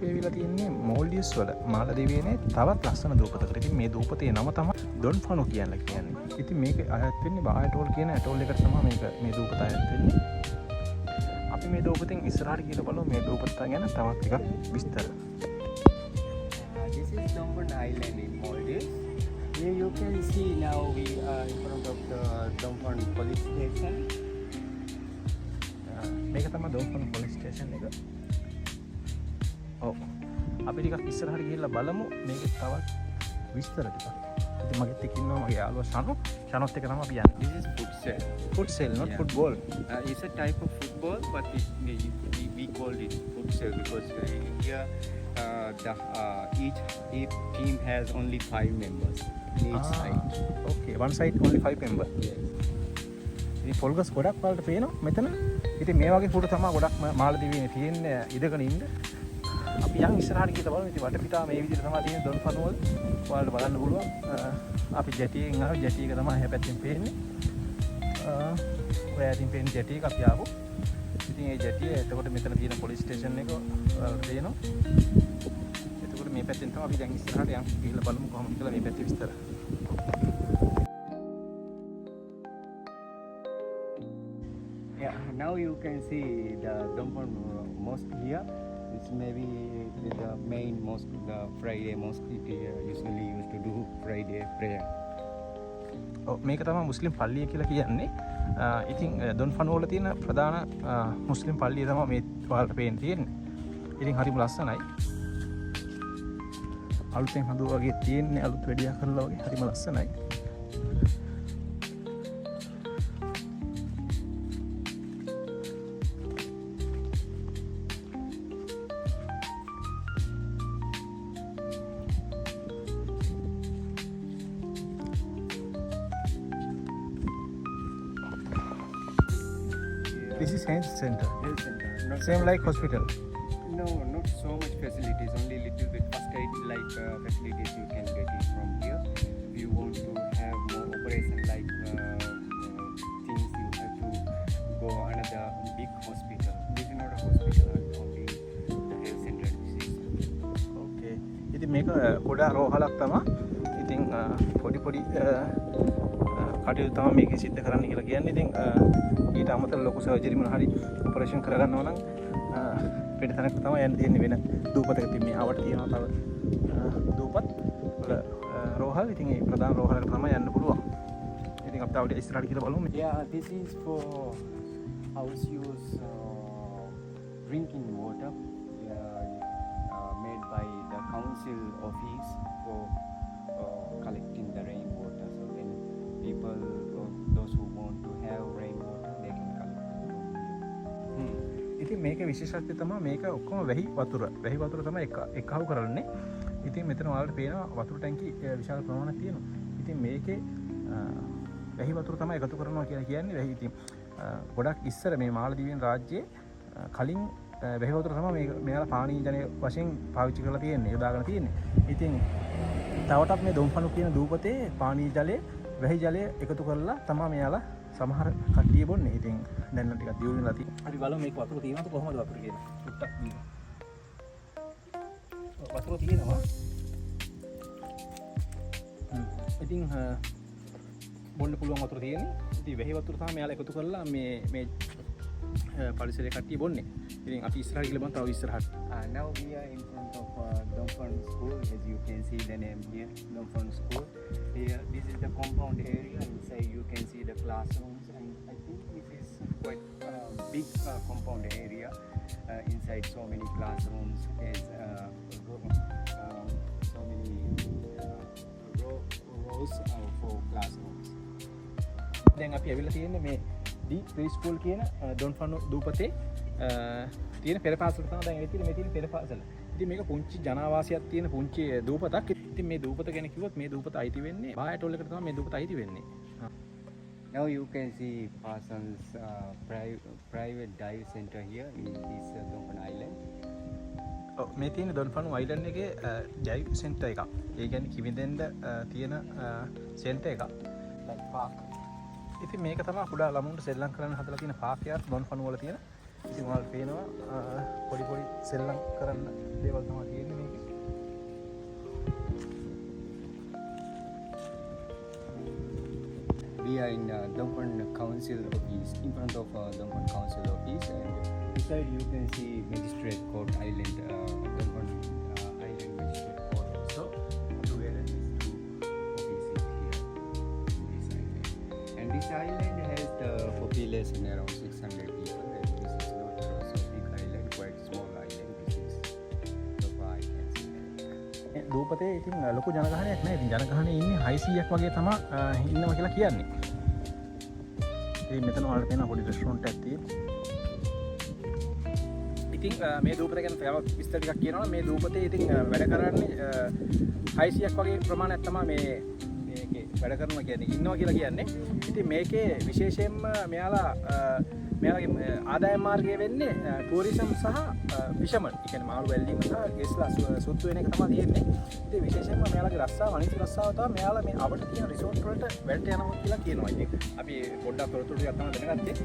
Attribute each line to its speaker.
Speaker 1: අපි ඇවිල්ලා තියෙන්නේ මෝල්ඩියස් වල මාලදිවයිනේ තවත් ලස්සන දූපතකට. ඉතින් මේ දූපතේ නම තමයි ඩොන්ෆනෝ කියන්නේ. ඉතින් මේක අයත් වෙන්නේ බායටෝල් කියන ඇටෝල් එකට තමයි මේ දූපත අයත් වෙන්නේ. අපි මේ දූපතෙන් ඉස්සරහට ගිහලා බලමු මේ දූපත ගැන තවත් ටිකක් විස්තර.
Speaker 2: This is Dombon Island in Maldives. Here you can see now we are in front of the Dombon police station.
Speaker 1: මේක තමයි ඩොන්ෆන් පොලිස් ස්ටේෂන් එක. ඔව්. අපි ටිකක් ඉස්සරහට ගිහිල්ලා බලමු මේකේ තවත් විස්තර ටිකක්. ඉතින් මගෙත් එක්ක ඉන්නවා මගේ යාළුවා ශනොත් එක තමයි අපි යන්නේ.
Speaker 2: This is futsal.
Speaker 1: Futsal, not football.
Speaker 2: It's a type of football, but we called it futsal because here each team has only 5 members in each side.
Speaker 1: Okay, one side only 5 members.
Speaker 2: Yes.
Speaker 1: ඉතින් පොල්ගස් ගොඩක් වලට පේනවා මෙතන. ඉතින් මේ වගේ photo තමයි ගොඩක් මාලදිවයිනේ තියෙන්නේ ඉඳගෙන ඉන්න. අපි යන් ඉස්සරහට ගිහලා බලමු. ඉතින් වටපිටාව මේ විදිහට තමයි තියෙන්නේ ඩොන්ෆනෝ වල. ඔයාලට බලන්න පුළුවන්. අපි ජැටියෙන් ආව ජැටි එක තමයි එහා පැත්තෙන් පේන්නේ. ඔයාටින් පේන්නේ ජැටි එක අපි ආපු. ඉතින් මේ ජැටිය එතකොට මෙතන තියෙන පොලිස් ස්ටේෂන් එක ඔයාලට පේනවා. එතකොට මේ පැත්තෙන් තමයි අපි දැන් ඉස්සරහට යන් ගිහලා බලමු කොහොමද කියලා මේ පැත්තේ විස්තර.
Speaker 2: Yeah, now you can see the Dombon mosque here. It's maybe the main mosque, the Friday mosque. It usually used to do Friday prayer.
Speaker 1: මේක තමයි මුස්ලිම් පල්ලිය කියලා කියන්නේ. ඉතින් ඩොන්ෆනෝ වල තියෙන ප්‍රධාන මුස්ලිම් පල්ලිය තමයි මේ ඔයාලට පේන්න තියෙන්නේ. ඉතින් හරිම ලස්සනයි. අලුතෙන් හදුවා වගේ තියෙන්නේ අලුත් වැඩියා කරලා වගේ හරිම ලස්සනයි. This is health center.
Speaker 2: Health center. Not
Speaker 1: Same like hospital.
Speaker 2: No, not so much facilities. Only little bit first aid like facilities you can get it from here. If you want to have more operation like things, you have to go another big hospital. This is not a hospital, only the health center. This is.
Speaker 1: Okay. ඉතින් මේක පොඩා රෝහලක් තමයි. ඉතින් පොඩි කටයුතු තමයි මේකෙන් සිද්ධ කරන්න කියලා කියන්නේ. ඉතින් ඊට අමතරව ලොකු සර්ජරි මොන හරි ඔපරේෂන් කරගන්නවා නම් වෙන තැනක තමයි යන්න තියෙන්නේ වෙන දූපතක. ඉතින් මේ ආවට තියෙනවා තව දූපත් වල රෝහල්. ඉතින් ඒ ප්‍රධාන රෝහලකට තමයි යන්න පුළුවන්. ඉතින් අපි තව ටික ඉස්සරහට ගිහලා බලමු.
Speaker 2: Yeah, this is for house use drinking water made by the council office for collecting the rainwater. So when people, those who want to have rainwater, they can collect it from here.
Speaker 1: ඉතින් මේකේ විශේෂත්වය තමයි මේක ඔක්කොම වැහි වතුර. වැහි වතුර තමයි එකහව කරන්නේ. ඉතින් මෙතන ඔයාලට පේනවා වතුර ටැංකි විශාල ප්‍රමාණයක් තියෙනවා. ඉතින් මේකේ වැහි වතුර තමයි එකතු කරනවා කියලා කියන්නේ. වැහි ඉතින් ගොඩක් ඉස්සර මේ මාලදිවයින් රාජ්‍යයේ කලින් වැහි වතුර තමයි මෙයාලා පානීය ජලය වශයෙන් පාවිච්චි කරලා තියෙන්නේ, යොදාගෙන තියෙන්නේ. ඉතින් තවටත් මේ ඩොන්ෆනෝ කියන දූපතේ පානීය ජලය වැහි ජලය එකතු කරලා තමයි මෙයාලා සමහර කට්ටිය බොන්නේ. ඉතින් දැන් නම් ටිකක් දියුණු වෙලා තියෙනවා. හරි බලමු මේක වතුර තියෙනවද කොහොමද වතුර කියන්නේ. ටුට්ටක් දිනවා. වතුර තියෙනවා. ඉතින් බොන්න පුළුවන් වතුර තියෙන්නේ. ඉතින් වැහි වතුර තමයි මෙයාලා එකතු කරලා මේ පරිසරයේ කට්ටිය බොන්නේ. ඉතින් අපි ඉස්සරහට ගිහලා බලමු තව ඉස්සරහට.
Speaker 2: Now we are in front of Dombon School. As you can see the name here, Dombon School. Here, this is the compound area. Inside you can see the classrooms, and I think this is quite big compound area. Inside so many classrooms, there's so many rows for classrooms.
Speaker 1: දැන් අපි ඇවිල්ලා තියෙන්නේ මේ ඩී ප්‍රී school කියන ඩොන්ෆනෝ දූපතේ තියෙන පෙරපාසල තමයි දැන් ඇවිත් මේ තියෙන පෙරපාසල. ඉතින් මේක පුංචි ජනාවාසයක් තියෙන පුංචි දූපතක්. ඉතින් මේ දූපත ගැන කිව්වොත් මේ දූපත අයිති වෙන්නේ බායටෝල් එකට තමයි මේ දූපත අයිති වෙන්නේ.
Speaker 2: Now you can see Parsons private dive center here in this Dombon Island.
Speaker 1: මේ තියෙන ඩොන්ෆනෝ අයිලන්ඩ් එකේ ජයිව් සෙන්ටර් එකක්. ඒ කියන්නේ කිවිඳෙන්ද තියෙන සෙන්ටර් එකක්. like park. ඉතින් මේක තමයි කුඩා ළමුන්ට සෙල්ලම් කරන්න හදලා තියෙන පාර්ක් එකක් ඩොන්ෆනෝ වල තියෙන. ඉතින් ඔයාලට පේනවා පොඩි පොඩි සෙල්ලම් කරන්න දේවල් තමයි තියෙන්නේ මේකේ.
Speaker 2: We are in Dampan Council office, in front of Dampan Council office, and beside you can see Magistrate Court Island, Dampan Island Magistrate Court also. Together these two offices here in this island. And this island has the population around 600 people. And this is not so big island, quite small island. This is so far I can see that.
Speaker 1: දූපතේ ඉතින් ලොකු ජනගහනයක් නැහැ. ඉතින් ජනගහනේ ඉන්නේ 600ක් වගේ තමයි ඉන්නවා කියලා කියන්නේ. ඉතින් මෙතන ඔයාලට පේන පොඩි රෙස්ටොරන්ට් එකක් තියෙනවා. ඉතින් මේ දූපත ගැන තව විස්තර ටිකක් කියනවා. මේ දූපතේ ඉතින් වැඩ කරන්නේ 600ක් වගේ ප්‍රමාණයක් තමයි මේකේ වැඩ කරනවා කියන්නේ ඉන්නවා කියලා කියන්නේ. ඉතින් මේකේ විශේෂයෙන්ම මෙයාලගේ ආදායම් මාර්ගය වෙන්නේ ටූරිසම් සහ ෆිෂර්මන්. ඒ කියන්නේ මාළු වැල්ලීම සහ ගෙස්ලා සුත්තු වෙන එක තමයි තියෙන්නේ. ඉතින් විශේෂයෙන්ම මෙයාලගේ රස්සාව අනිත් රස්සාව තමයි මෙයාලා මේ අපිට තියෙන රිසෝට් වලට වැඩට යනවා කියලා කියනවා. ඉතින් අපි පොඩ්ඩක් තොරතුරු ටිකක් තමයි දැනගත්තේ.